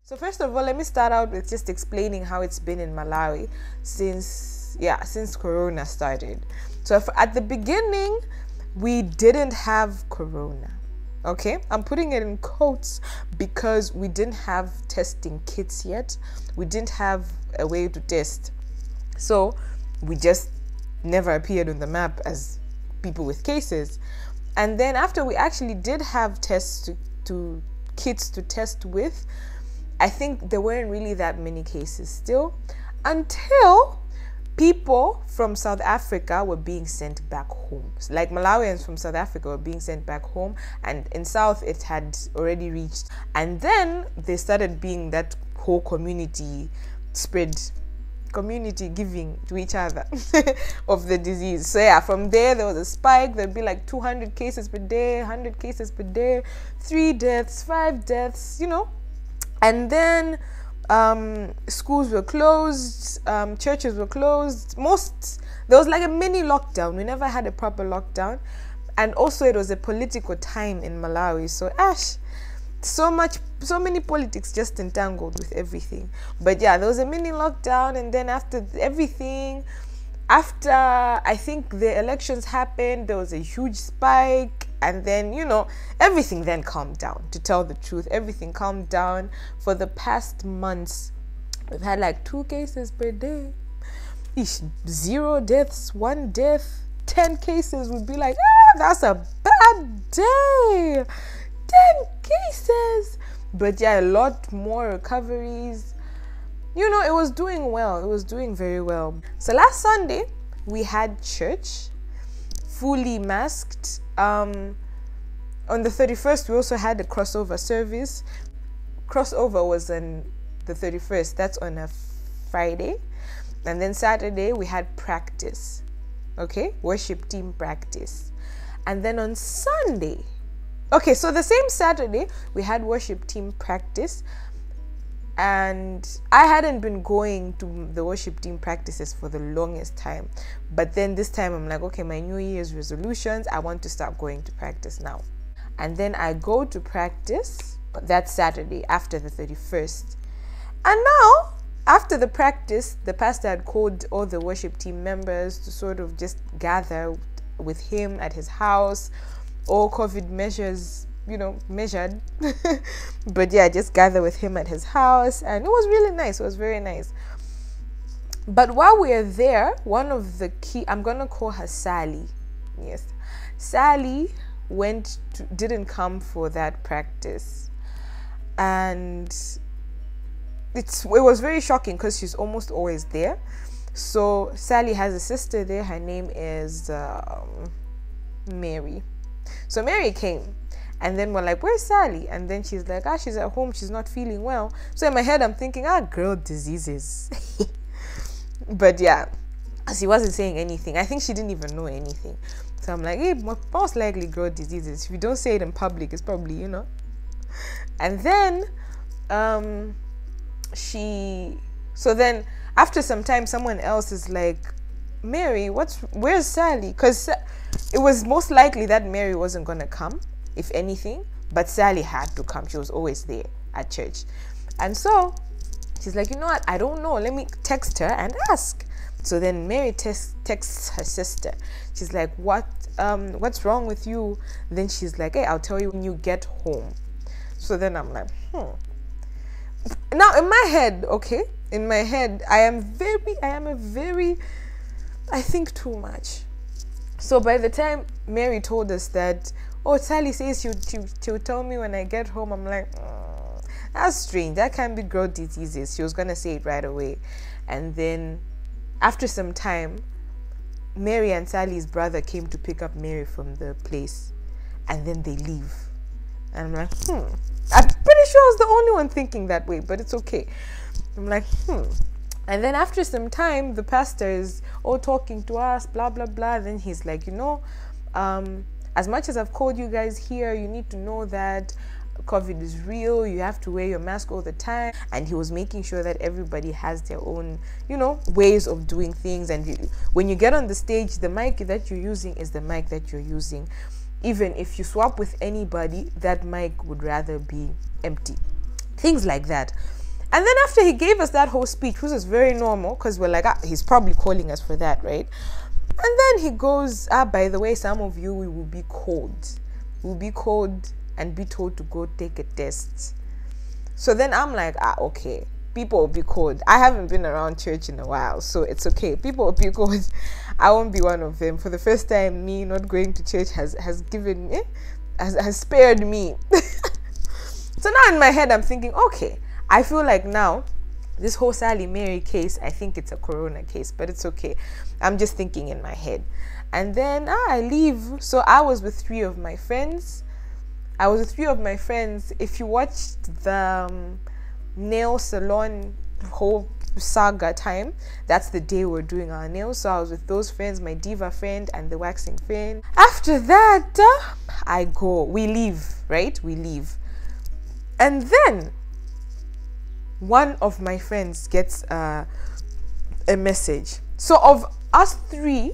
So first of all, let me start out with just explaining how it's been in Malawi since Corona started. So at the beginning, we didn't have Corona. Okay, I'm putting it in quotes because we didn't have testing kits yet. We didn't have a way to test. So we just never appeared on the map as people with cases. And then after we actually did have tests to kits to test with, I think there weren't really that many cases still, until people from South Africa were being sent back home. Like Malawians from South Africa were being sent back home, and in South it had already reached. And then they started being that whole community spread, community giving to each other of the disease. So yeah, from there was a spike. There'd be like 200 cases per day, 100 cases per day, 3 deaths, 5 deaths, you know. And then schools were closed, churches were closed. There was like a mini lockdown. We never had a proper lockdown. And also it was a political time in Malawi. So so many politics just entangled with everything. But yeah, there was a mini lockdown, and then after I think the elections happened, there was a huge spike, and then, you know, everything then calmed down. To tell the truth, everything calmed down. For the past months, we've had like 2 cases per day. 0 deaths, 1 death, 10 cases would be like, that's a bad day. 10 cases. But yeah, a lot more recoveries. You know, it was doing well. It was doing very well. So last Sunday, we had church, fully masked. On the 31st, we also had a crossover service. Crossover was on the 31st. That's on a Friday. And then Saturday, we had practice. Okay? Worship team practice. And then on Sunday, okay, so the same Saturday, we had worship team practice. And I hadn't been going to the worship team practices for the longest time. But then this time I'm like, okay, my New Year's resolutions, I want to start going to practice now. And then I go to practice that Saturday after the 31st. And now, after the practice, the pastor had called all the worship team members to sort of just gather with him at his house. All COVID measures, you know, measured. But yeah, just gather with him at his house. And it was really nice. It was very nice. But while we are there, one of the key, I'm going to call her Sally. Yes. Sally didn't come for that practice. And it was very shocking because she's almost always there. So Sally has a sister there. Her name is Mary. So Mary came, and then we're like, where's Sally? And then she's like, she's at home, she's not feeling well. So in my head, I'm thinking, girl diseases. But yeah, she wasn't saying anything. I think she didn't even know anything. So I'm like, hey, most likely girl diseases. If you don't say it in public, it's probably, you know. And then so then after some time, someone else is like, Mary, where's Sally? Because it was most likely that Mary wasn't going to come, if anything, but Sally had to come. She was always there at church. And so she's like, you know what? I don't know. Let me text her and ask. So then Mary texts her sister. She's like, what's wrong with you? Then she's like, hey, I'll tell you when you get home. So then I'm like, Now in my head, I think too much. So by the time Mary told us that, Sally says she'll tell me when I get home, I'm like, that's strange. That can't be girl diseases. She was going to say it right away. And then after some time, Mary and Sally's brother came to pick up Mary from the place. And then they leave. And I'm like, I'm pretty sure I was the only one thinking that way, but it's okay. I'm like, And then after some time, the pastor is talking to us, blah, blah, blah. Then he's like, you know, as much as I've called you guys here, you need to know that COVID is real. You have to wear your mask all the time. And he was making sure that everybody has their own, you know, ways of doing things. And when you get on the stage, the mic that you're using is the mic that you're using. Even if you swap with anybody, that mic would rather be empty. things like that. And then after he gave us that whole speech, which was very normal, because we're like, he's probably calling us for that, right? And then he goes, by the way, some of you, we will be called. We'll be called and be told to go take a test. So then I'm like, okay, people will be called. I haven't been around church in a while, so it's okay. People will be called. I won't be one of them. For the first time, me not going to church has given me, has spared me. So now in my head, I'm thinking, okay, I feel like now, this whole Sally Mary case, I think it's a corona case, but it's okay. I'm just thinking in my head. And then I leave. So I was with 3 of my friends. If you watched the nail salon whole saga time, that's the day we're doing our nails. So I was with those friends, my diva friend and the waxing friend. After that, we leave, right? We leave. And then one of my friends gets a message. So of us 3,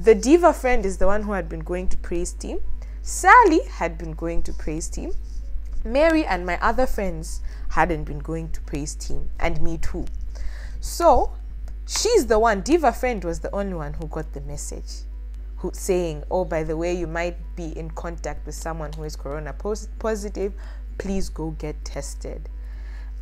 the diva friend is the one who had been going to praise team. Sally had been going to praise team. Mary and my other friends hadn't been going to praise team, and me too. So she's the one, diva friend was the only one who got the message, saying, oh, by the way, you might be in contact with someone who is corona positive. Please go get tested.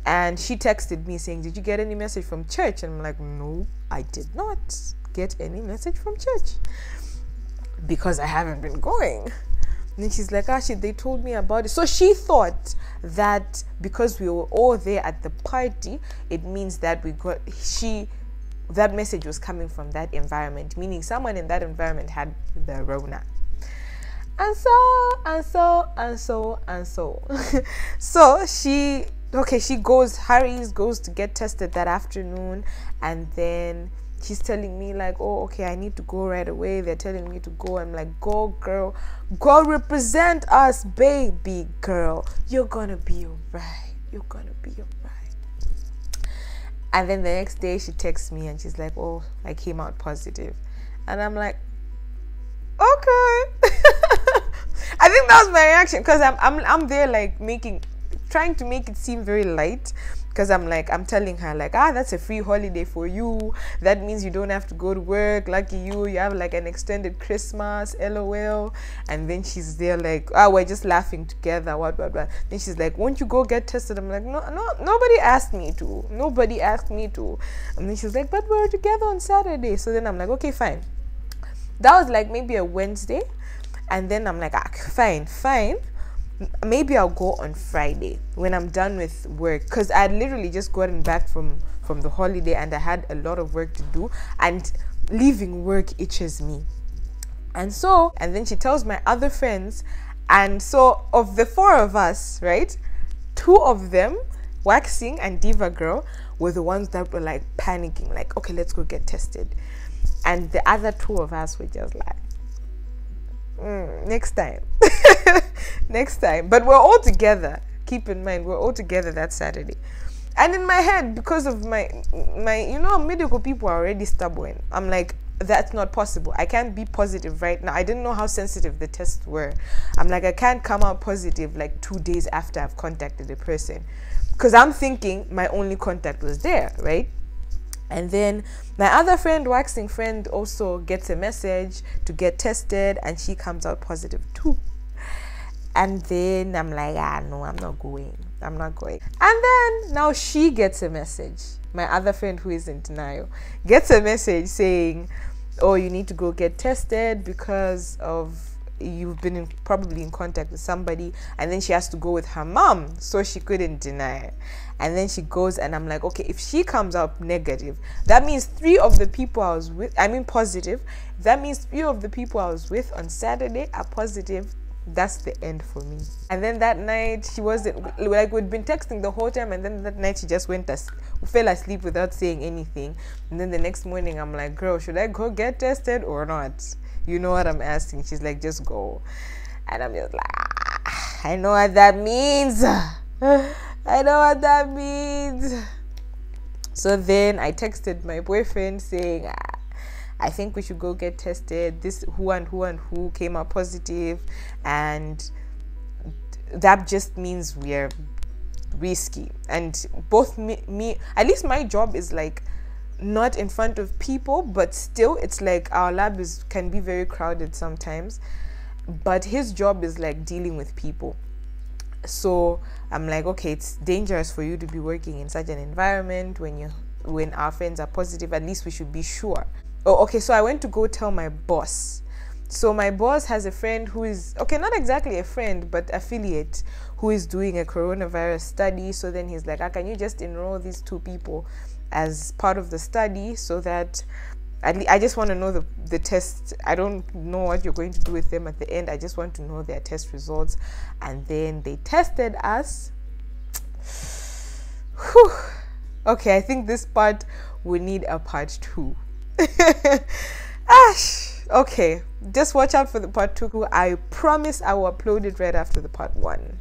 And she texted me saying, did you get any message from church? And I'm like, no, I did not get any message from church because I haven't been going. And then she's like, they told me about it. So she thought that because we were all there at the party, it means that that message was coming from that environment, meaning someone in that environment had the Rona. And so. So she goes to get tested that afternoon, and then she's telling me like, oh, okay, I need to go right away. They're telling me to go. I'm like, go girl, go represent us, baby girl. You're gonna be alright. You're gonna be alright. And then the next day she texts me and she's like, oh, I came out positive. And I'm like, okay. I think that was my reaction, because I'm there like trying to make it seem very light, because I'm telling her like, that's a free holiday for you. That means you don't have to go to work. Lucky you have like an extended Christmas, LOL. And then she's there like, we're just laughing together, what. Then she's like, won't you go get tested? I'm like, no, nobody asked me to. And then she's like, but we're together on Saturday. So then I'm like, okay, fine. That was like maybe a Wednesday. And then I'm like, fine. Maybe I'll go on Friday when I'm done with work, because I had literally just gotten back from the holiday and I had a lot of work to do, and leaving work itches me. And then she tells my other friends, and so of the 4 of us, right, 2 of them, waxing and diva girl, were the ones that were like panicking, like, okay, let's go get tested. And the other 2 of us were just like, next time. But we're all together. Keep in mind, we're all together that Saturday. And in my head, because of my medical people are already stubborn, I'm like, that's not possible. I can't be positive right now. I didn't know how sensitive the tests were. I'm like, I can't come out positive like 2 days after I've contacted a person, because I'm thinking my only contact was there, right? And then my other friend, waxing friend, also gets a message to get tested, and she comes out positive too. And then I'm like, no, I'm not going. And then now she gets a message. My other friend, who is in denial, gets a message saying, oh, you need to go get tested because of you've been probably in contact with somebody. And then she has to go with her mom, so she couldn't deny it. And then she goes, and I'm like, okay, if she comes out negative, that means 3 of the people I was with, positive. That means 3 of the people I was with on Saturday are positive. That's the end for me. And then that night, she wasn't, like, we'd been texting the whole time, and then that night she just fell asleep without saying anything. And then the next morning, I'm like, girl, should I go get tested or not? You know what I'm asking? She's like, just go. And I'm just like, I know what that means. I know what that means. So then I texted my boyfriend saying, I think we should go get tested. This who and who came out positive, and that just means risky. And both me at least my job is like not in front of people, but still it's like our lab can be very crowded sometimes, but his job is like dealing with people. So I'm like, okay, it's dangerous for you to be working in such an environment when our friends are positive. At least we should be sure. Oh, okay, so I went to go tell my boss. So my boss has a friend who is, okay, not exactly a friend, but affiliate, who is doing a coronavirus study. So then he's like, can you just enroll these 2 people as part of the study, so that at least, I just want to know the test. I don't know what you're going to do with them at the end. I just want to know their test results. And then they tested us. Whew. Okay, I think this part will need a part 2. Okay, just watch out for the part 2. I promise I will upload it right after the part 1.